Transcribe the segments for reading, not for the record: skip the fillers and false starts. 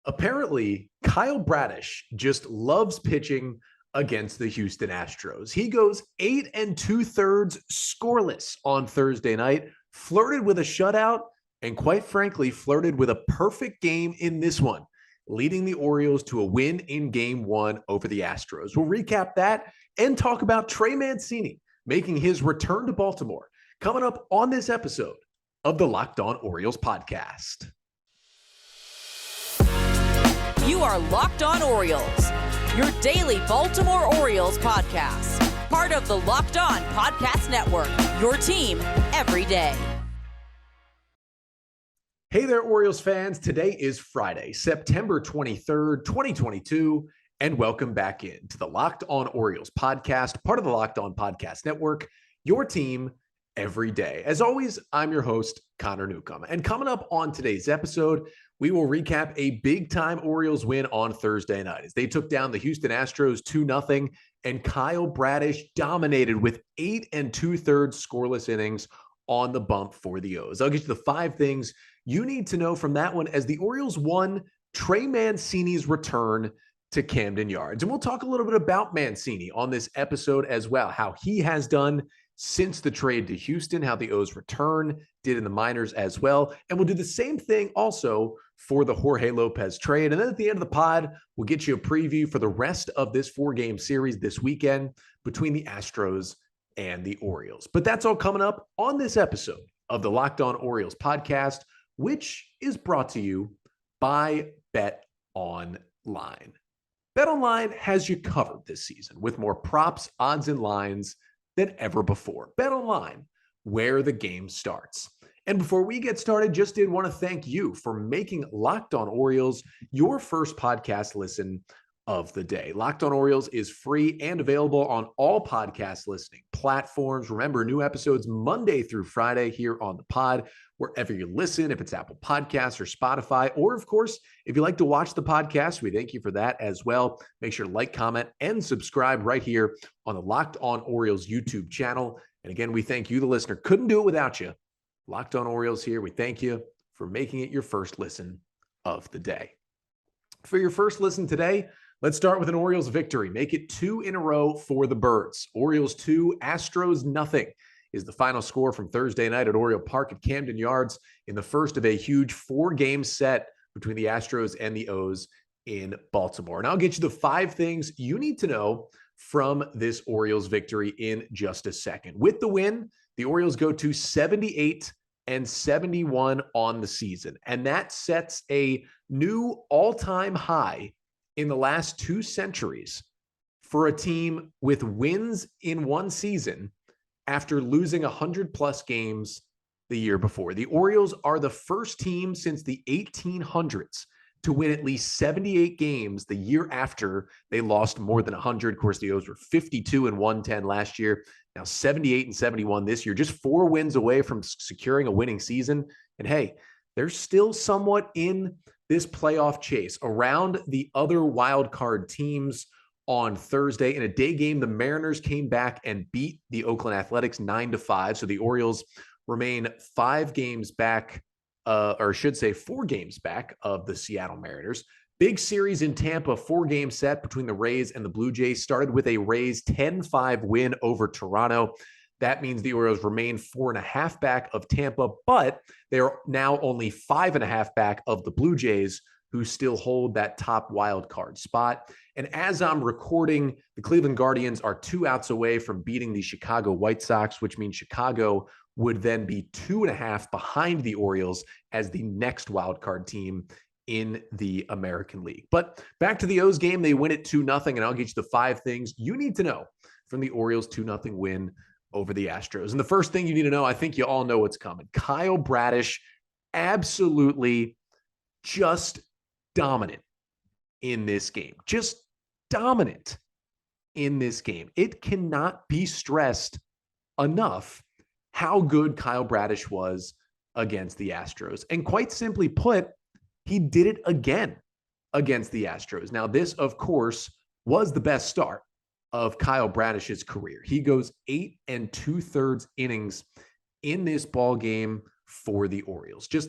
Apparently, Kyle Bradish just loves pitching against the Houston Astros. He goes 8 2/3 scoreless on Thursday night, flirted with a shutout, and quite frankly, flirted with a perfect game in this one, leading the Orioles to a win in game one over the Astros. We'll recap that and talk about Trey Mancini making his return to Baltimore coming up on this episode of the Locked On Orioles podcast. You are Locked On Orioles, your daily Baltimore Orioles podcast. Part of the Locked On Podcast Network, your team every day. Hey there, Orioles fans. Today is Friday, September 23rd, 2022, and welcome back in to the Locked On Orioles podcast, part of the Locked On Podcast Network, your team every day. As always, I'm your host, Connor Newcomb. And coming up on today's episode, we will recap a big-time Orioles win on Thursday night as they took down the Houston Astros 2-0, and Kyle Bradish dominated with 8 2/3 scoreless innings on the bump for the O's. I'll get you the 5 things you need to know from that one as the Orioles won Trey Mancini's return to Camden Yards. And we'll talk a little bit about Mancini on this episode as well, how he has done since the trade to Houston, how the O's return did in the minors as well. And we'll do the same thing also for the Jorge López trade. And then at the end of the pod, we'll get you a preview for the rest of this 4-game series this weekend between the Astros and the Orioles. But that's all coming up on this episode of the Locked On Orioles podcast, which is brought to you by Bet Online. Bet Online has you covered this season with more props, odds, and lines than ever before. Bet Online, where the game starts. And before we get started, just did want to thank you for making Locked On Orioles your first podcast listen of the day. Locked On Orioles is free and available on all podcast listening platforms. Remember, new episodes Monday through Friday here on the pod, wherever you listen, if it's Apple Podcasts or Spotify, or of course, if you like to watch the podcast, we thank you for that as well. Make sure to like, comment, and subscribe right here on the Locked On Orioles YouTube channel. And again, we thank you, the listener. Couldn't do it without you. Locked On Orioles here. We thank you for making it your first listen of the day. For your first listen today, let's start with an Orioles victory. Make it 2 in a row for the Birds. Orioles 2, Astros nothing is the final score from Thursday night at Oriole Park at Camden Yards in the first of a huge 4-game set between the Astros and the O's in Baltimore. And I'll get you the 5 things you need to know from this Orioles victory in just a second. With the win, the Orioles go to 78-71 on the season. And that sets a new all-time high in the last 2 centuries for a team with wins in one season after losing 100-plus games the year before. The Orioles are the first team since the 1800s to win at least 78 games the year after they lost more than 100. Of course, the O's were 52-110 last year. Now 78-71 this year, just 4 wins away from securing a winning season. And hey, they're still somewhat in this playoff chase around the other wild card teams. On Thursday in a day game, the Mariners came back and beat the Oakland Athletics 9-5. So the Orioles remain 5 games back, or I should say 4 games back of the Seattle Mariners. Big series in Tampa, 4-game set between the Rays and the Blue Jays started with a Rays 10-5 win over Toronto. That means the Orioles remain 4.5 back of Tampa, but they're now only 5.5 back of the Blue Jays, who still hold that top wild card spot. And as I'm recording, the Cleveland Guardians are 2 outs away from beating the Chicago White Sox, which means Chicago would then be 2.5 behind the Orioles as the next wild card team in the American League. But back to the O's game, they win it 2-0, and I'll get you the 5 things you need to know from the Orioles 2-0 win over the Astros. And the first thing you need to know, I think you all know what's coming. Kyle Bradish, absolutely just dominant in this game. Just dominant in this game. It cannot be stressed enough how good Kyle Bradish was against the Astros. And quite simply put, he did it again against the Astros. Now, this, of course, was the best start of Kyle Bradish's career. He goes 8 2/3 innings in this ball game for the Orioles. Just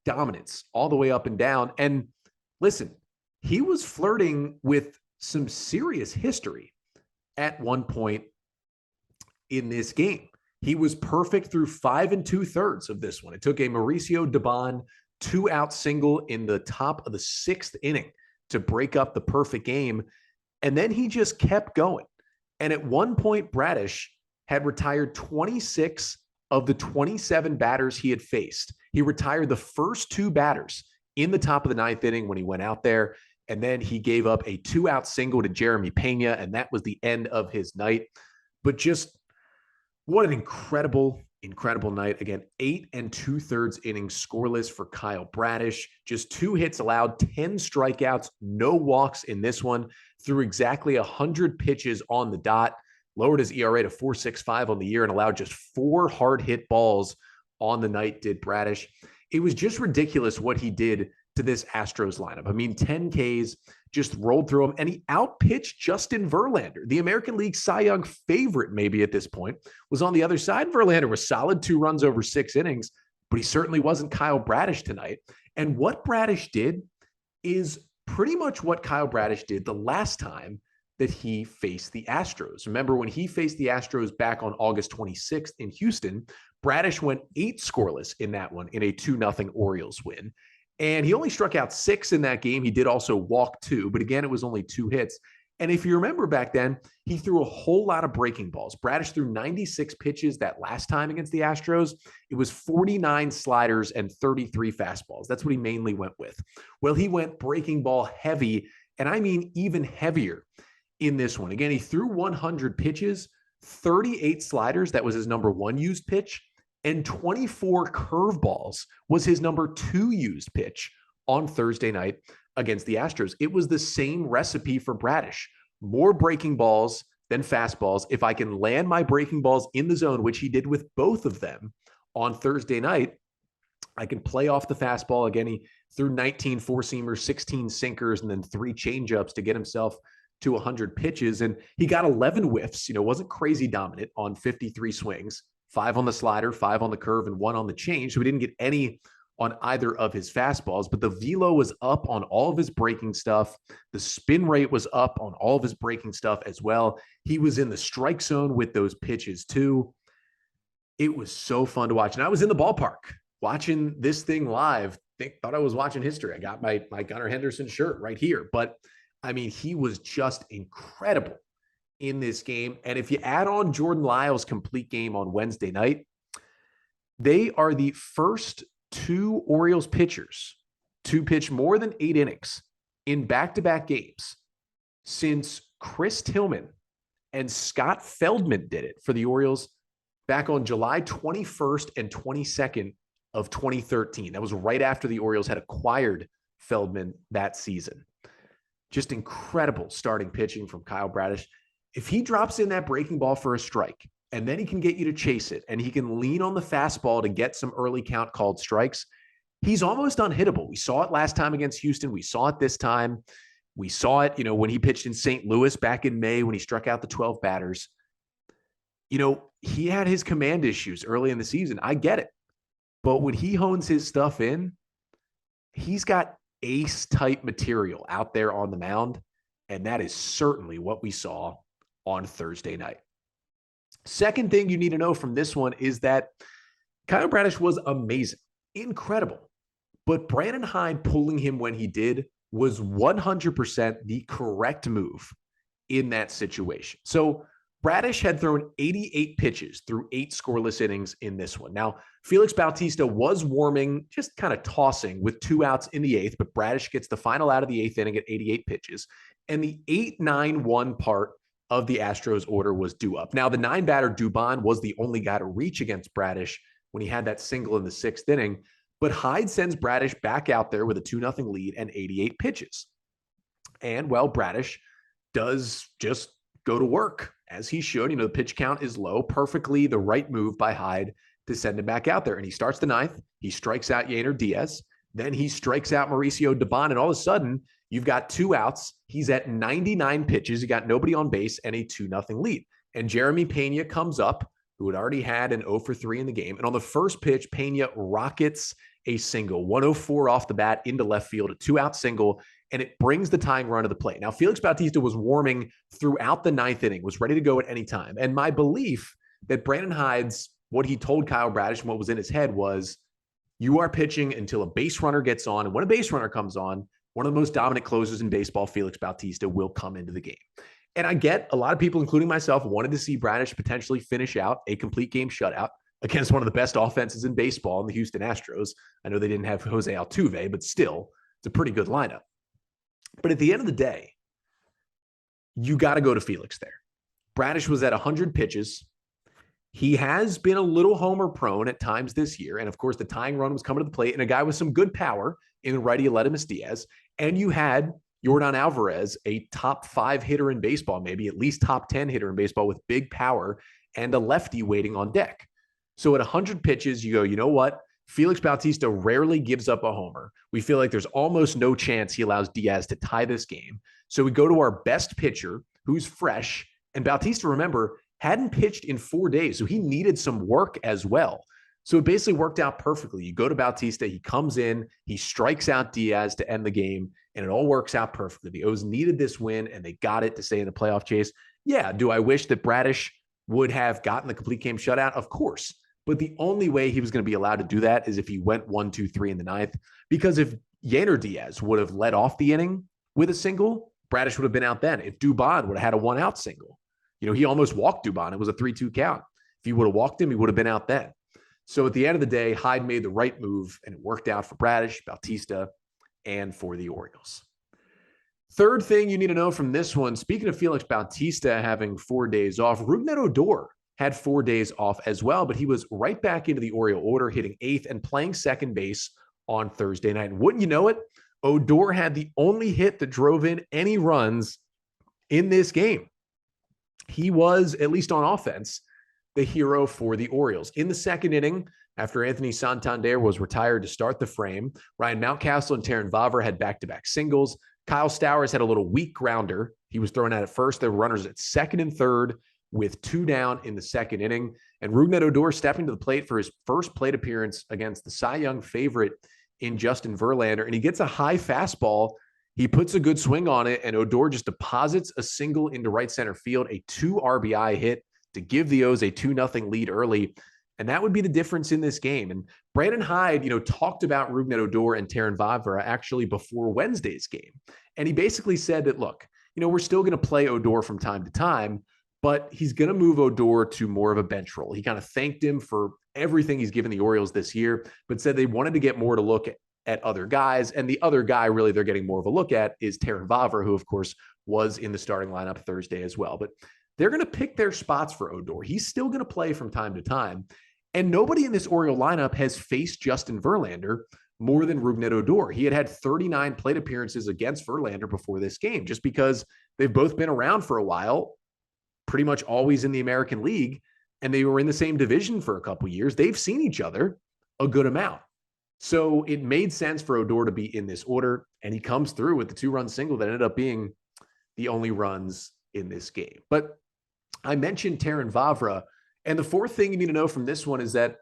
dominance all the way up and down. And listen, he was flirting with some serious history at one point in this game. He was perfect through 5 2/3 of this one. It took a Mauricio Dubon 2-out single in the top of the 6th inning to break up the perfect game. And then he just kept going. And at one point, Bradish had retired 26 of the 27 batters he had faced. He retired the first 2 batters in the top of the 9th inning when he went out there. And then he gave up a 2-out single to Jeremy Pena, and that was the end of his night. But just what an incredible night. Again, 8 2/3 innings scoreless for Kyle Bradish. Just 2 hits allowed, 10 strikeouts, no walks in this one, threw exactly 100 pitches on the dot, lowered his ERA to 4.65 on the year, and allowed just 4 hard hit balls on the night, did Bradish. It was just ridiculous what he did to this Astros lineup. I mean, 10 Ks, just rolled through them, and he outpitched Justin Verlander. The American League Cy Young favorite, maybe at this point, was on the other side. Verlander was solid, 2 runs over 6 innings, but he certainly wasn't Kyle Bradish tonight. And what Bradish did is pretty much what Kyle Bradish did the last time that he faced the Astros. Remember, when he faced the Astros back on August 26th in Houston, Bradish went 8 scoreless in that one in a 2-0 Orioles win. And he only struck out 6 in that game. He did also walk 2, but again, it was only 2 hits. And if you remember back then, he threw a whole lot of breaking balls. Bradish threw 96 pitches that last time against the Astros. It was 49 sliders and 33 fastballs. That's what he mainly went with. Well, he went breaking ball heavy, and I mean even heavier in this one. Again, he threw 100 pitches, 38 sliders. That was his number 1 used pitch. And 24 curveballs was his number 2 used pitch on Thursday night against the Astros. It was the same recipe for Bradish. More breaking balls than fastballs. If I can land my breaking balls in the zone, which he did with both of them on Thursday night, I can play off the fastball. Again, he threw 19 four-seamers, 16 sinkers, and then 3 changeups to get himself to 100 pitches. And he got 11 whiffs, wasn't crazy dominant on 53 swings. 5 on the slider, 5 on the curve, and 1 on the change. So we didn't get any on either of his fastballs, but the velo was up on all of his breaking stuff. The spin rate was up on all of his breaking stuff as well. He was in the strike zone with those pitches too. It was so fun to watch. And I was in the ballpark watching this thing live. Thought I was watching history. I got my Gunnar Henderson shirt right here. But I mean, he was just incredible in this game. And if you add on Jordan Lyles' complete game on Wednesday night, they are the first 2 Orioles pitchers to pitch more than 8 innings in back-to-back games since Chris Tillman and Scott Feldman did it for the Orioles back on July 21st and 22nd of 2013. That was right after the Orioles had acquired Feldman that season. Just incredible starting pitching from Kyle Bradish. If he drops in that breaking ball for a strike, and then he can get you to chase it, and he can lean on the fastball to get some early count called strikes, he's almost unhittable. We saw it last time against Houston. We saw it this time. We saw it, when he pitched in St. Louis back in May when he struck out the 12 batters. He had his command issues early in the season. I get it. But when he hones his stuff in, he's got ace-type material out there on the mound, and that is certainly what we saw on Thursday night. Second thing you need to know from this one is that Kyle Bradish was amazing, incredible, but Brandon Hyde pulling him when he did was 100% the correct move in that situation. So Bradish had thrown 88 pitches through 8 scoreless innings in this one. Now, Felix Bautista was warming, just kind of tossing with 2 outs in the 8th, but Bradish gets the final out of the 8th inning at 88 pitches. And the 8-9-1 part of the Astros order was due up. Now, the 9-batter Dubon was the only guy to reach against Bradish when he had that single in the 6th inning, but Hyde sends Bradish back out there with a 2-0 lead and 88 pitches. And, well, Bradish does just go to work, as he should. The pitch count is low, perfectly the right move by Hyde to send him back out there. And he starts the 9th. He strikes out Yainer Diaz. Then he strikes out Mauricio Dubon, and all of a sudden, you've got 2 outs. He's at 99 pitches. You got nobody on base and a 2-0 lead. And Jeremy Pena comes up, who had already had an 0 for 3 in the game. And on the first pitch, Pena rockets a single, 104 off the bat into left field, a 2-out single, and it brings the tying run to the plate. Now, Felix Bautista was warming throughout the 9th inning, was ready to go at any time. And my belief that Brandon Hyde's, what he told Kyle Bradish and what was in his head was, you are pitching until a base runner gets on. And when a base runner comes on, one of the most dominant closers in baseball, Felix Bautista, will come into the game. And I get a lot of people, including myself, wanted to see Bradish potentially finish out a complete game shutout against one of the best offenses in baseball in the Houston Astros. I know they didn't have Jose Altuve, but still, it's a pretty good lineup. But at the end of the day, you got to go to Felix there. Bradish was at 100 pitches. He has been a little homer prone at times this year. And of course, the tying run was coming to the plate, and a guy with some good power in the righty Aledmys Diaz. And you had Yordan Alvarez, a top 5 hitter in baseball, maybe at least top 10 hitter in baseball with big power, and a lefty waiting on deck. So at 100 pitches, you go, you know what? Felix Bautista rarely gives up a homer. We feel like there's almost no chance he allows Diaz to tie this game. So we go to our best pitcher, who's fresh. And Bautista, remember, hadn't pitched in 4 days, so he needed some work as well. So it basically worked out perfectly. You go to Bautista, he comes in, he strikes out Diaz to end the game, and it all works out perfectly. The O's needed this win, and they got it to stay in the playoff chase. Yeah, do I wish that Bradish would have gotten the complete game shutout? Of course. But the only way he was going to be allowed to do that is if he went 1-2-3 in the 9th. Because if Yainer Diaz would have led off the inning with a single, Bradish would have been out then. If Dubon would have had a 1-out single, he almost walked Dubon. It was a 3-2 count. If he would have walked him, he would have been out then. So at the end of the day, Hyde made the right move, and it worked out for Bradish, Bautista, and for the Orioles. Third thing you need to know from this one, speaking of Felix Bautista having 4 days off, Rougned Odor had 4 days off as well, but he was right back into the Oriole order, hitting 8th and playing second base on Thursday night. And wouldn't you know it, Odor had the only hit that drove in any runs in this game. He was, at least on offense, the hero for the Orioles. In the second inning, after Anthony Santander was retired to start the frame, Ryan Mountcastle and Terrin Vavra had back-to-back singles. Kyle Stowers had a little weak grounder. He was thrown out at first. There were runners at second and third with 2 down in the second inning. And Rougned Odor stepping to the plate for his first plate appearance against the Cy Young favorite in Justin Verlander. And he gets a high fastball. He puts a good swing on it, and Odor just deposits a single into right center field, a 2 RBI hit to give the O's a 2-0 lead early. And that would be the difference in this game. And Brandon Hyde, talked about Rougned Odor and Terrin Vavra actually before Wednesday's game. And he basically said that, look, we're still going to play Odor from time to time, but he's going to move Odor to more of a bench role. He kind of thanked him for everything he's given the Orioles this year, but said they wanted to get more to look at other guys. And the other guy really they're getting more of a look at is Terrin Vavra, who, of course, was in the starting lineup Thursday as well. But they're going to pick their spots for Odor. He's still going to play from time to time. And nobody in this Oriole lineup has faced Justin Verlander more than Rougned Odor. He had 39 plate appearances against Verlander before this game, just because they've both been around for a while, pretty much always in the American League, and they were in the same division for a couple years. They've seen each other a good amount. So it made sense for Odor to be in this order, and he comes through with the 2-run single that ended up being the only runs in this game. But I mentioned Terrin Vavra, and the fourth thing you need to know from this one is that,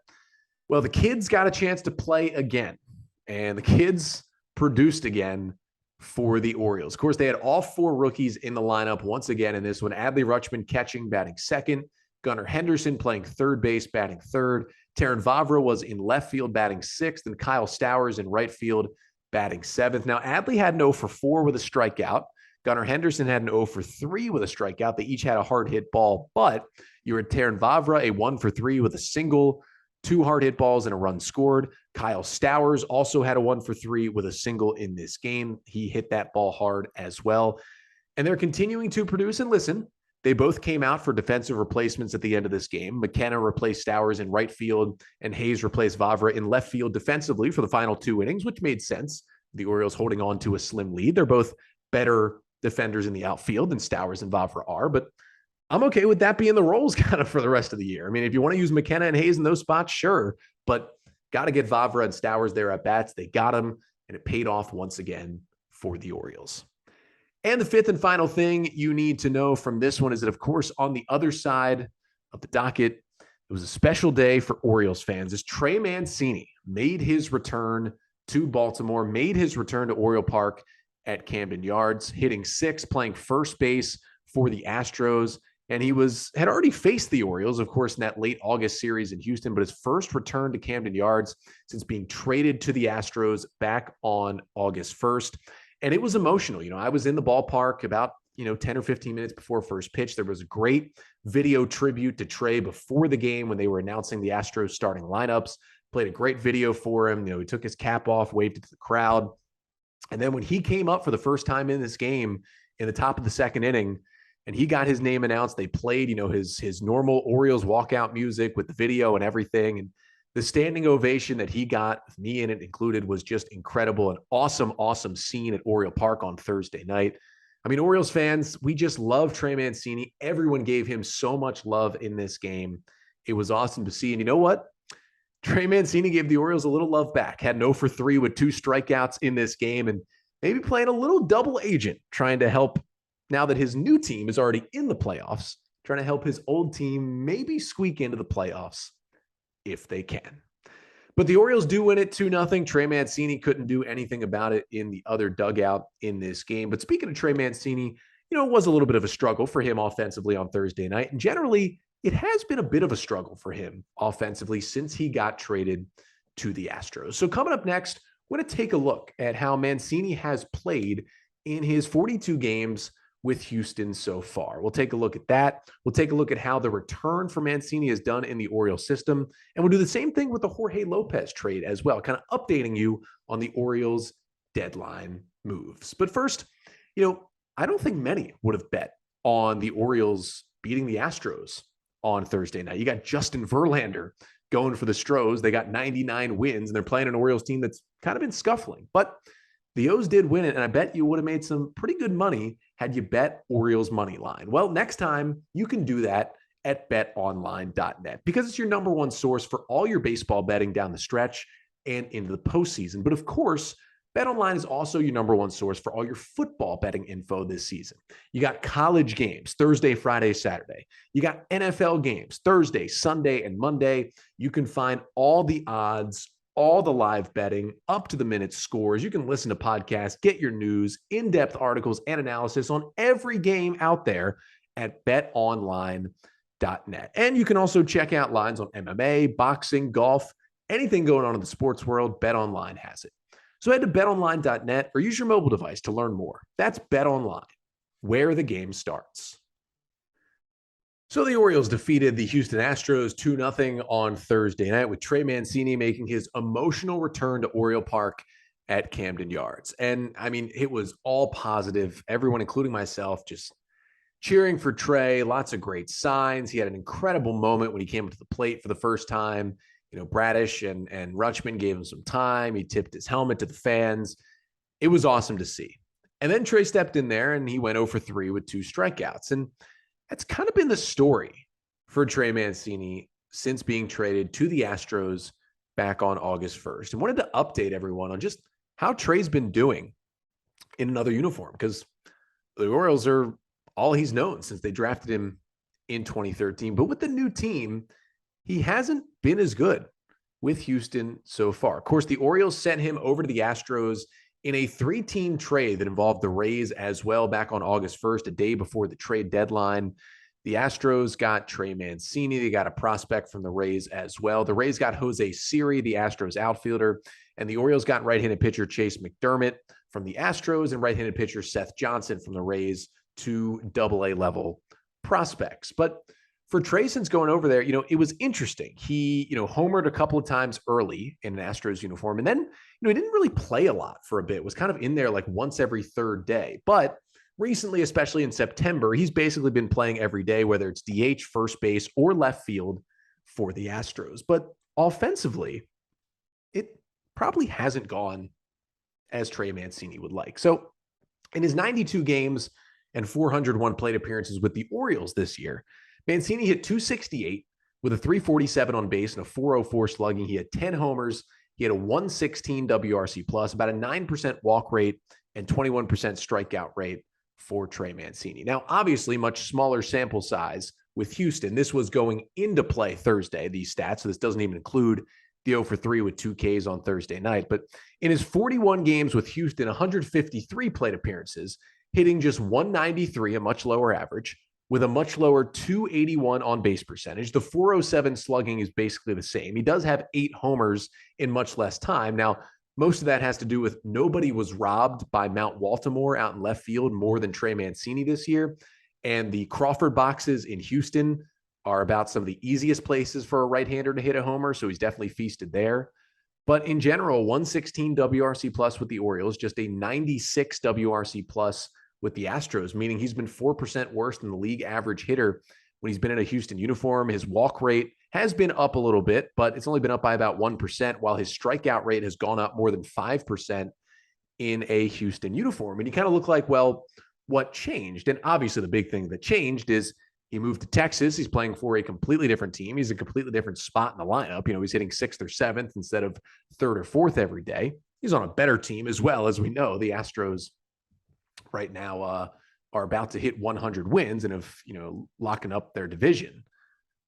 well, the kids got a chance to play again, and the kids produced again for the Orioles. Of course, they had all 4 rookies in the lineup once again in this one. Adley Rutschman catching, batting second. Gunnar Henderson playing third base, batting third. Terrin Vavra was in left field, batting sixth, and Kyle Stowers in right field, batting seventh. Now, Adley had an 0 for 4 with a strikeout. Gunnar Henderson had an 0 for 3 with a strikeout. They each had a hard hit ball, but you had Terrin Vavra, a 1 for 3 with a single, 2 hard hit balls, and a run scored. Kyle Stowers also had a 1 for 3 with a single in this game. He hit that ball hard as well. And they're continuing to produce. And listen, they both came out for defensive replacements at the end of this game. McKenna replaced Stowers in right field, and Hayes replaced Vavra in left field defensively for the final 2 innings, which made sense. The Orioles holding on to a slim lead. They're both better defenders in the outfield than Stowers and Vavra are, but I'm okay with that being the roles kind of for the rest of the year. I mean, if you want to use McKenna and Hayes in those spots, sure, but got to get Vavra and Stowers there at bats. They got them, and it paid off once again for the Orioles. And the fifth and final thing you need to know from this one is that, of course, on the other side of the docket, It was a special day for Orioles fans as Trey Mancini made his return to Baltimore, made his return to Oriole Park at Camden Yards, hitting sixth, playing first base for the Astros. And he had already faced the Orioles, of course, in that late August series in Houston, but his first return to Camden Yards since being traded to the Astros back on August 1st. And it was emotional. I was in the ballpark about 10 or 15 minutes before first pitch. There was a great video tribute to Trey before the game when they were announcing the Astros starting lineups. Played a great video for him. He took his cap off, waved it to the crowd. And then when he came up for the first time in this game in the top of the second inning, and he got his name announced, they played, his normal Orioles walkout music with the video and everything. And the standing ovation that he got, with me in it included, was just incredible. An awesome, awesome scene at Oriole Park on Thursday night. I mean, Orioles fans, we just love Trey Mancini. Everyone gave him so much love in this game. It was awesome to see. And you know what? Trey Mancini gave the Orioles a little love back. Had an 0 for 3 with 2 strikeouts in this game, and maybe playing a little double agent, trying to help, now that his new team is already in the playoffs, trying to help his old team maybe squeak into the playoffs if they can. But the Orioles do win it 2-0. Trey Mancini couldn't do anything about it in the other dugout in this game. But speaking of Trey Mancini, it was a little bit of a struggle for him offensively on Thursday night. And generally, it has been a bit of a struggle for him offensively since he got traded to the Astros. So coming up next, we're going to take a look at how Mancini has played in his 42 games with Houston so far. We'll take a look at that. We'll take a look at how the return for Mancini is done in the Orioles system. And we'll do the same thing with the Jorge López trade as well, kind of updating you on the Orioles deadline moves. But first, I don't think many would have bet on the Orioles beating the Astros on Thursday night. You got Justin Verlander going for the Stros. They got 99 wins, and they're playing an Orioles team that's kind of been scuffling. But the O's did win it, and I bet you would have made some pretty good money had you bet Orioles money line. Well, next time you can do that at betonline.net because it's your number one source for all your baseball betting down the stretch and into the postseason. But of course, BetOnline is also your number one source for all your football betting info this season. You got college games Thursday, Friday, Saturday. You got NFL games Thursday, Sunday, and Monday. You can find all the odds, all the live betting, up to the minute scores. You can listen to podcasts, get your news, in-depth articles, and analysis on every game out there at betonline.net. And you can also check out lines on MMA, boxing, golf, anything going on in the sports world. BetOnline has it. So head to betonline.net or use your mobile device to learn more. That's BetOnline, where the game starts. So the Orioles defeated the Houston Astros 2-0 on Thursday night with Trey Mancini making his emotional return to Oriole Park at Camden Yards. And I mean, it was all positive. Everyone, including myself, just cheering for Trey. Lots of great signs. He had an incredible moment when he came up to the plate for the first time. Bradish and Rougned gave him some time. He tipped his helmet to the fans. It was awesome to see. And then Trey stepped in there and he went 0 for 3 with 2 strikeouts. And that's kind of been the story for Trey Mancini since being traded to the Astros back on August 1st. And wanted to update everyone on just how Trey's been doing in another uniform because the Orioles are all he's known since they drafted him in 2013. But with the new team, he hasn't been as good with Houston so far. Of course, the Orioles sent him over to the Astros in a 3-team trade that involved the Rays as well back on August 1st, a day before the trade deadline. The Astros got Trey Mancini. They got a prospect from the Rays as well. The Rays got Jose Siri, the Astros outfielder, and the Orioles got right-handed pitcher Chase McDermott from the Astros and right-handed pitcher Seth Johnson from the Rays, 2 AA level prospects. But for Trey, since going over there, it was interesting. He, homered a couple of times early in an Astros uniform. And then, he didn't really play a lot for a bit. Was kind of in there like once every third day. But recently, especially in September, he's basically been playing every day, whether it's DH, first base, or left field for the Astros. But offensively, it probably hasn't gone as Trey Mancini would like. So in his 92 games and 401 plate appearances with the Orioles this year, Mancini hit .268 with a .347 on base and a .404 slugging. He had 10 homers. He had a .116 WRC plus, about a 9% walk rate, and 21% strikeout rate for Trey Mancini. Now, obviously, much smaller sample size with Houston. This was going into play Thursday, these stats. So this doesn't even include the 0 for 3 with 2 Ks on Thursday night. But in his 41 games with Houston, 153 plate appearances, hitting just 193, a much lower average, with a much lower 281 on base percentage. The 407 slugging is basically the same. He does have 8 homers in much less time. Now, most of that has to do with nobody was robbed by Mount Baltimore out in left field more than Trey Mancini this year. And the Crawford boxes in Houston are about some of the easiest places for a right-hander to hit a homer, so he's definitely feasted there. But in general, 116 WRC plus with the Orioles, just a 96 WRC plus with the Astros, meaning he's been 4% worse than the league average hitter when he's been in a Houston uniform. His walk rate has been up a little bit, but it's only been up by about 1%, while his strikeout rate has gone up more than 5% in a Houston uniform. And you kind of look like, well, what changed? And obviously the big thing that changed is he moved to Texas. He's playing for a completely different team. He's a completely different spot in the lineup. You know, he's hitting 6th or 7th instead of 3rd or 4th every day. He's on a better team as well. As we know, the Astros right now are about to hit 100 wins and have, locking up their division.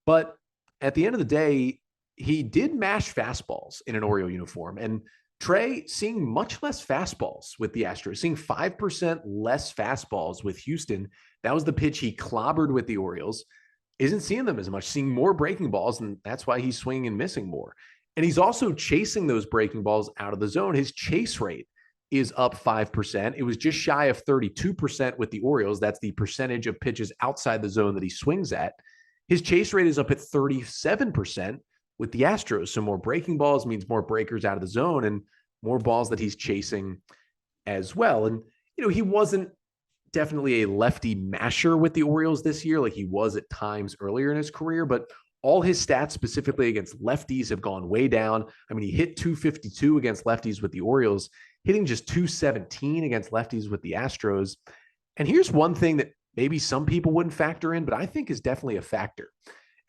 But at the end of the day, he did mash fastballs in an Oriole uniform. And Trey seeing much less fastballs with the Astros, seeing 5% less fastballs with Houston. That was the pitch he clobbered with the Orioles. Isn't seeing them as much, seeing more breaking balls, and that's why he's swinging and missing more. And he's also chasing those breaking balls out of the zone. His chase rate is up 5%. It was just shy of 32% with the Orioles. That's the percentage of pitches outside the zone that he swings at. His chase rate is up at 37% with the Astros. So more breaking balls means more breakers out of the zone and more balls that he's chasing as well. And, he wasn't definitely a lefty masher with the Orioles this year like he was at times earlier in his career, but all his stats specifically against lefties have gone way down. I mean, he hit 252 against lefties with the Orioles, hitting just 217 against lefties with the Astros. And here's one thing that maybe some people wouldn't factor in, but I think is definitely a factor.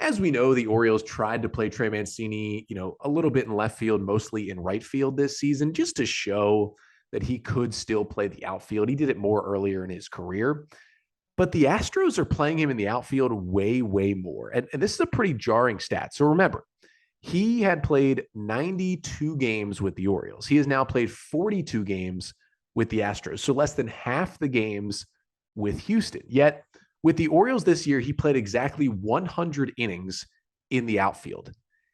As we know, the Orioles tried to play Trey Mancini, a little bit in left field, mostly in right field this season, just to show that he could still play the outfield. He did it more earlier in his career. But the Astros are playing him in the outfield way, way more. And this is a pretty jarring stat. So remember, he had played 92 games with the Orioles. He has now played 42 games with the Astros. So less than half the games with Houston. Yet with the Orioles this year, he played exactly 100 innings in the outfield.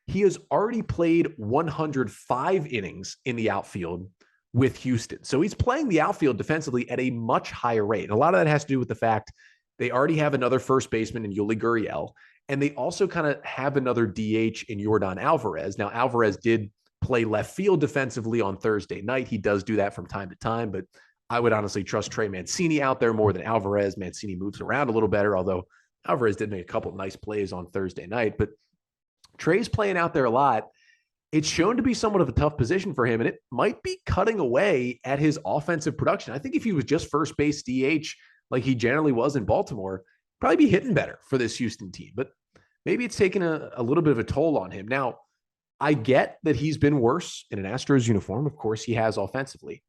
He has already played 105 innings in the outfield with Houston. So he's playing the outfield defensively at a much higher rate. And a lot of that has to do with the fact they already have another first baseman in Yuli Gurriel, and they also kind of have another DH in Yordan Alvarez. Now, Alvarez did play left field defensively on Thursday night. He does do that from time to time, but I would honestly trust Trey Mancini out there more than Alvarez. Mancini moves around a little better, although Alvarez did make a couple of nice plays on Thursday night. But Trey's playing out there a lot. It's shown to be somewhat of a tough position for him, and it might be cutting away at his offensive production. I think if he was just first base DH like he generally was in Baltimore, probably be hitting better for this Houston team. But maybe it's taken a little bit of a toll on him. Now, I get that he's been worse in an Astros uniform. Of course, he has offensively.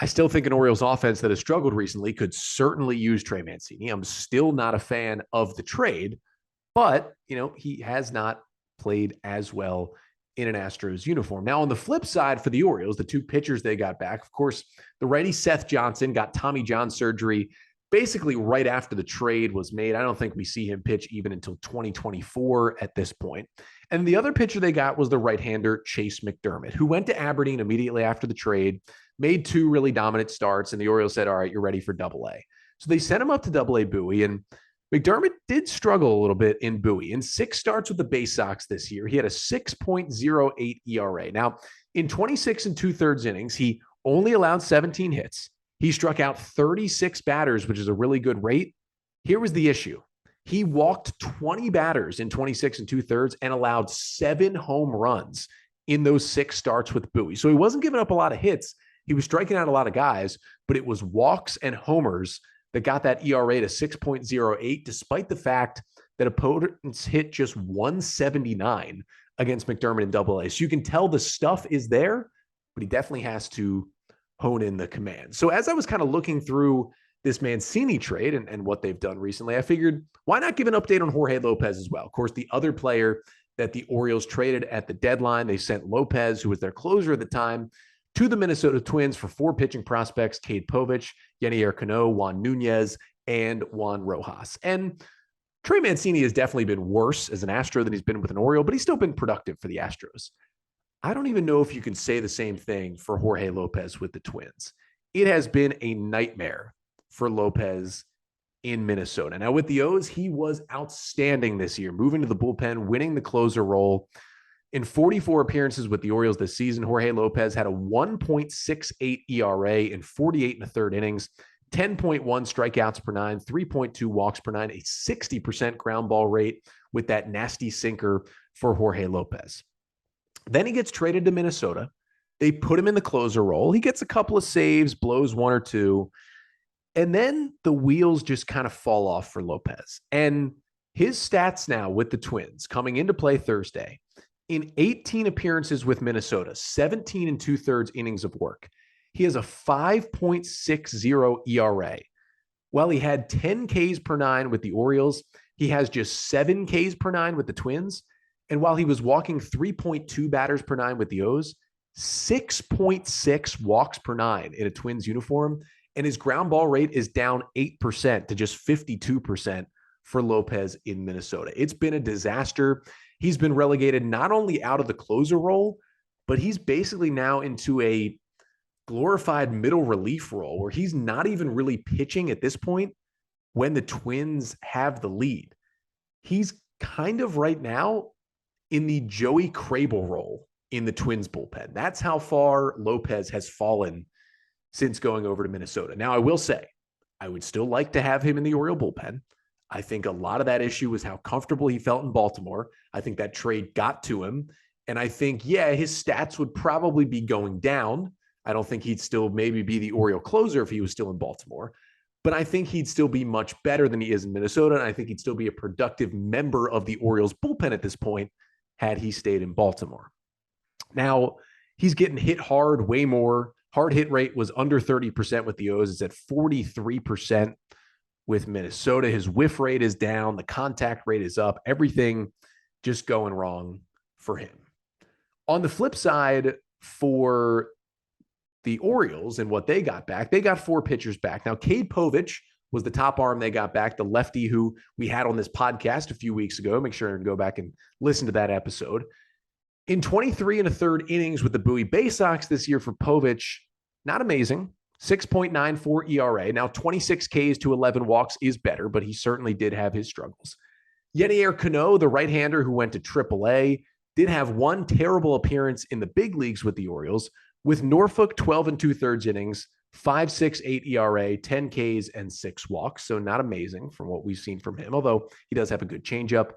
I still think an Orioles offense that has struggled recently could certainly use Trey Mancini. I'm still not a fan of the trade, but, he has not played as well in an Astros uniform. Now, on the flip side for the Orioles, the two pitchers they got back, of course, the righty Seth Johnson got Tommy John surgery basically right after the trade was made. I don't think we see him pitch even until 2024 at this point. And the other pitcher they got was the right-hander Chase McDermott, who went to Aberdeen immediately after the trade, made 2 really dominant starts, and the Orioles said, all right, you're ready for Double-A. So they sent him up to Double-A Bowie, and McDermott did struggle a little bit in Bowie. In 6 starts with the Bay Sox this year, he had a 6.08 ERA. Now, in 26 2/3 innings, he only allowed 17 hits. He struck out 36 batters, which is a really good rate. Here was the issue. He walked 20 batters in 26 2/3 and allowed 7 home runs in those 6 starts with Bowie. So he wasn't giving up a lot of hits. He was striking out a lot of guys, but it was walks and homers that got that ERA to 6.08, despite the fact that opponents hit just 179 against McDermott in Double-A. So you can tell the stuff is there, but he definitely has to hone in the command. So as I was kind of looking through this Mancini trade and what they've done recently, I figured, why not give an update on Jorge López as well? Of course, the other player that the Orioles traded at the deadline, they sent López, who was their closer at the time, to the Minnesota Twins for 4 pitching prospects: Cade Povich, Yenier Cano, Juan Nunez, and Juan Rojas. And Trey Mancini has definitely been worse as an Astro than he's been with an Oriole, but he's still been productive for the Astros. I don't even know if you can say the same thing for Jorge López with the Twins. It has been a nightmare for López in Minnesota. Now, with the O's, he was outstanding this year, moving to the bullpen, winning the closer role. In 44 appearances with the Orioles this season, Jorge López had a 1.68 ERA in 48 and a third innings, 10.1 strikeouts per 9, 3.2 walks per 9, a 60% ground ball rate with that nasty sinker for Jorge López. Then he gets traded to Minnesota. They put him in the closer role. He gets a couple of saves, blows 1 or 2. And then the wheels just kind of fall off for López. And his stats now with the Twins coming into play Thursday, in 18 appearances with Minnesota, 17 and 2/3 innings of work, he has a 5.60 ERA. While he had 10 Ks per 9 with the Orioles, he has just 7 Ks per 9 with the Twins. And while he was walking 3.2 batters per 9 with the O's, 6.6 walks per 9 in a Twins uniform. And his ground ball rate is down 8% to just 52% for López in Minnesota. It's been a disaster. He's been relegated not only out of the closer role, but he's basically now into a glorified middle relief role where he's not even really pitching at this point when the Twins have the lead. He's kind of right now in the Joey Crable role in the Twins bullpen. That's how far López has fallen since going over to Minnesota. Now, I will say, I would still like to have him in the Oriole bullpen. I think a lot of that issue was how comfortable he felt in Baltimore. I think that trade got to him. And I think, yeah, his stats would probably be going down. I don't think he'd still maybe be the Oriole closer if he was still in Baltimore. But I think he'd still be much better than he is in Minnesota. And I think he'd still be a productive member of the Orioles bullpen at this point had he stayed in Baltimore. Now, he's getting hit hard way more. Hard hit rate was under 30% with the O's. It's at 43% with Minnesota. His whiff rate is down. The contact rate is up. Everything just going wrong for him. On the flip side, for the Orioles and what they got back, they got 4 pitchers back. Now, Cade Povich was the top arm they got back, the lefty who we had on this podcast a few weeks ago. Make sure and go back and listen to that episode. In 23 and a third innings with the Bowie Bay Sox this year for Povich, not amazing. 6.94 ERA. Now, 26 Ks to 11 walks is better, but he certainly did have his struggles. Yenier Cano, the right-hander who went to AAA, did have 1 terrible appearance in the big leagues with the Orioles. With Norfolk, 12 and 2/3 innings, 5.68 ERA, 10 Ks, and 6 walks. So not amazing from what we've seen from him, although he does have a good changeup.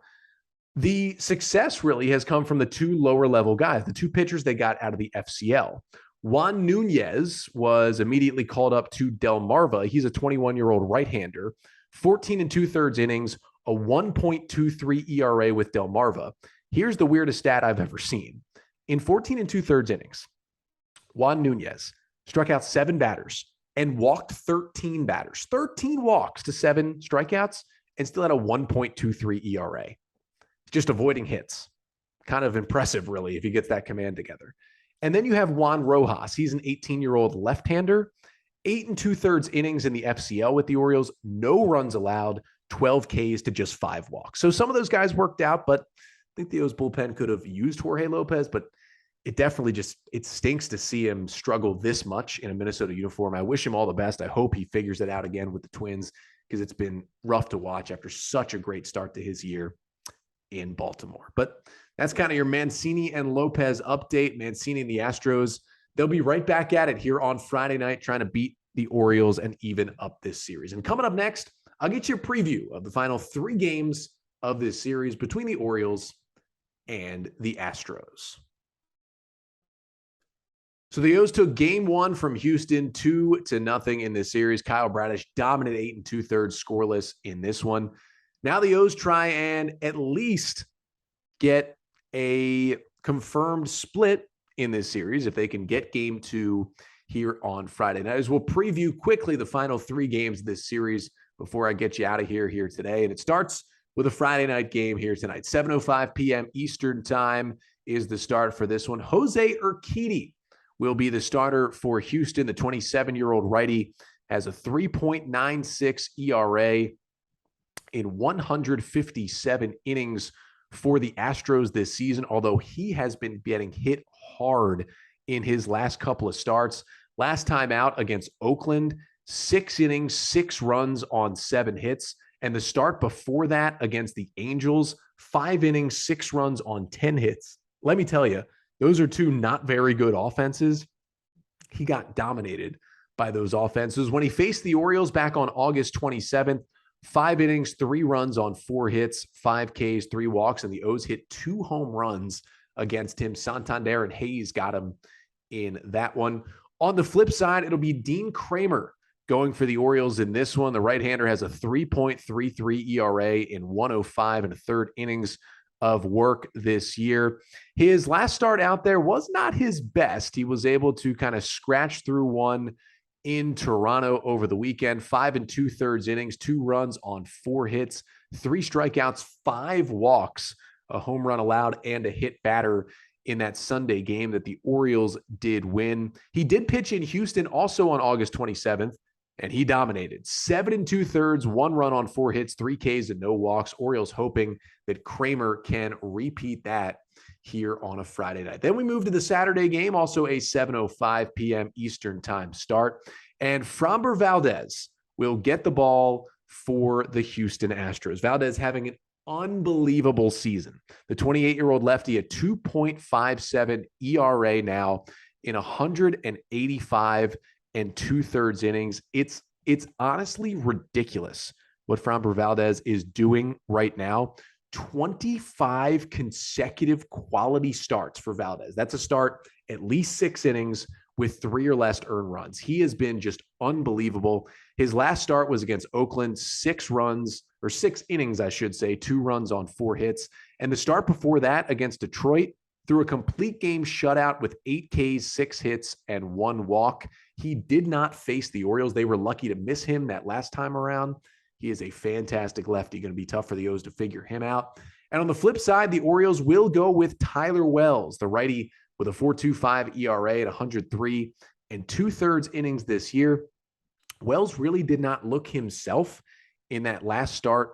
The success really has come from the 2 lower-level guys, the 2 pitchers they got out of the FCL. Juan Nunez was immediately called up to Delmarva. He's a 21-year-old right-hander, 14 and 2/3 innings, a 1.23 ERA with Delmarva. Here's the weirdest stat I've ever seen. In 14 and 2/3 innings, Juan Nunez struck out 7 batters and walked 13 batters, 13 walks to 7 strikeouts, and still had a 1.23 ERA. Just avoiding hits. Kind of impressive, really, if he gets that command together. And then you have Juan Rojas. He's an 18-year-old left-hander, 8 and 2/3 innings in the FCL with the Orioles, no runs allowed, 12 Ks to just 5 walks. So some of those guys worked out, but I think the O's bullpen could have used Jorge López, but it definitely it stinks to see him struggle this much in a Minnesota uniform. I wish him all the best. I hope he figures it out again with the Twins because it's been rough to watch after such a great start to his year in Baltimore. But that's kind of your Mancini and López update. Mancini and the Astros, they'll be right back at it here on Friday night trying to beat the Orioles and even up this series. And coming up next, I'll get you a preview of the final 3 games of this series between the Orioles and the Astros. So the O's took game 1 from Houston 2-0 in this series. Kyle Bradish dominated 8 and 2/3 scoreless in this one. Now the O's try and at least get a confirmed split in this series. If they can get game 2 here on Friday night. As we'll preview quickly the final 3 games of this series before I get you out of here today. And it starts with a Friday night game here tonight. 7:05 p.m. Eastern time is the start for this one. Jose Urquidy will be the starter for Houston. The 27-year-old righty has a 3.96 ERA in 157 innings for the Astros this season, although he has been getting hit hard in his last couple of starts. Last time out against Oakland, 6 innings, 6 runs on 7 hits. And the start before that against the Angels, 5 innings, 6 runs on 10 hits. Let me tell you, those are 2 not very good offenses. He got dominated by those offenses. When he faced the Orioles back on August 27th, 5 innings, 3 runs on 4 hits, 5 Ks, 3 walks, and the O's hit 2 home runs against him. Santander and Hayes got him in that one. On the flip side, it'll be Dean Kramer going for the Orioles in this one. The right-hander has a 3.33 ERA in 105 and a third innings of work this year. His last start out there was not his best. He was able to kind of scratch through one in Toronto over the weekend. 5 2/3 innings, 2 runs on 4 hits, 3 strikeouts, 5 walks, a home run allowed, and a hit batter in that Sunday game that the Orioles did win. He did pitch in Houston also on August 27th, and he dominated. 7 2/3, 1 run on 4 hits, 3 Ks, and no walks. Orioles hoping that Kramer can repeat that here on a Friday night. Then we move to the Saturday game, also a 7:05 p.m. Eastern time start. And Framber Valdez will get the ball for the Houston Astros. Valdez having an unbelievable season. The 28-year-old lefty, a 2.57 ERA now in 185 2/3 innings. It's honestly ridiculous what Framber Valdez is doing right now. 25 consecutive quality starts for Valdez. That's a start at least 6 innings with 3 or less earned runs. He has been just unbelievable. His last start was against Oakland, 6 innings, I should say, 2 runs on 4 hits. And the start before that against Detroit, threw a complete game shutout with 8 Ks, 6 hits, and 1 walk. He did not face the Orioles. They were lucky to miss him that last time around. He is a fantastic lefty. Going to be tough for the O's to figure him out. And on the flip side, the Orioles will go with Tyler Wells, the righty with a 4.25 ERA at 103 2/3 innings this year. Wells really did not look himself in that last start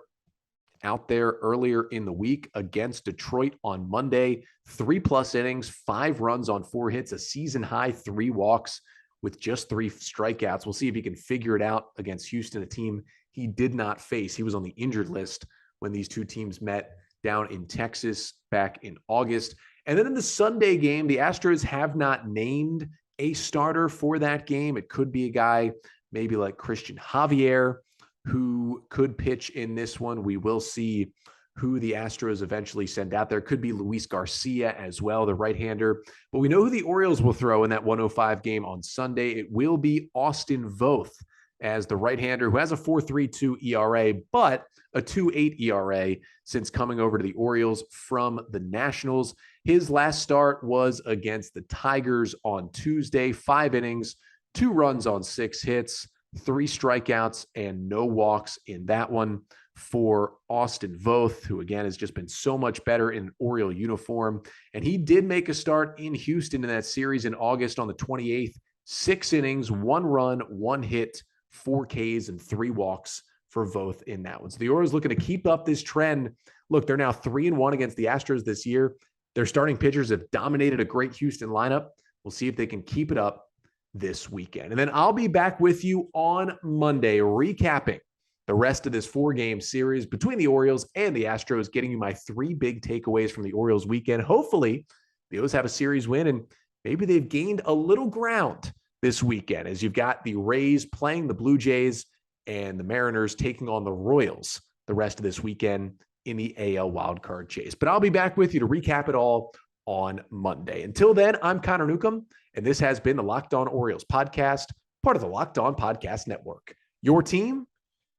out there earlier in the week against Detroit on Monday. 3+ innings, 5 runs on 4 hits, a season high 3 walks with just 3 strikeouts. We'll see if he can figure it out against Houston, a team he did not face. He was on the injured list when these 2 teams met down in Texas back in August. And then in the Sunday game, the Astros have not named a starter for that game. It could be a guy maybe like Christian Javier who could pitch in this one. We will see who the Astros eventually send out there. Could be Luis Garcia as well, the right-hander. But we know who the Orioles will throw in that 105 game on Sunday. It will be Austin Voth as the right-hander who has a 4.32 ERA, but a 2.8 ERA since coming over to the Orioles from the Nationals. His last start was against the Tigers on Tuesday. 5 innings, 2 runs on 6 hits, 3 strikeouts, and no walks in that one for Austin Voth, who again has just been so much better in an Oriole uniform. And he did make a start in Houston in that series in August on the 28th. 6 innings, 1 run, 1 hit, 4 Ks, and 3 walks for Voth in that one. So the Orioles looking to keep up this trend. Look, they're now 3-1 against the Astros this year. Their starting pitchers have dominated a great Houston lineup. We'll see if they can keep it up this weekend. And then I'll be back with you on Monday recapping the rest of this 4-game series between the Orioles and the Astros, getting you my 3 big takeaways from the Orioles weekend. Hopefully, the O's have a series win, and maybe they've gained a little ground this weekend as you've got the Rays playing the Blue Jays and the Mariners taking on the Royals the rest of this weekend in the AL wildcard chase. But I'll be back with you to recap it all on Monday. Until then, I'm Connor Newcomb, and this has been the Locked On Orioles podcast, part of the Locked On Podcast Network. Your team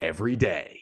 every day.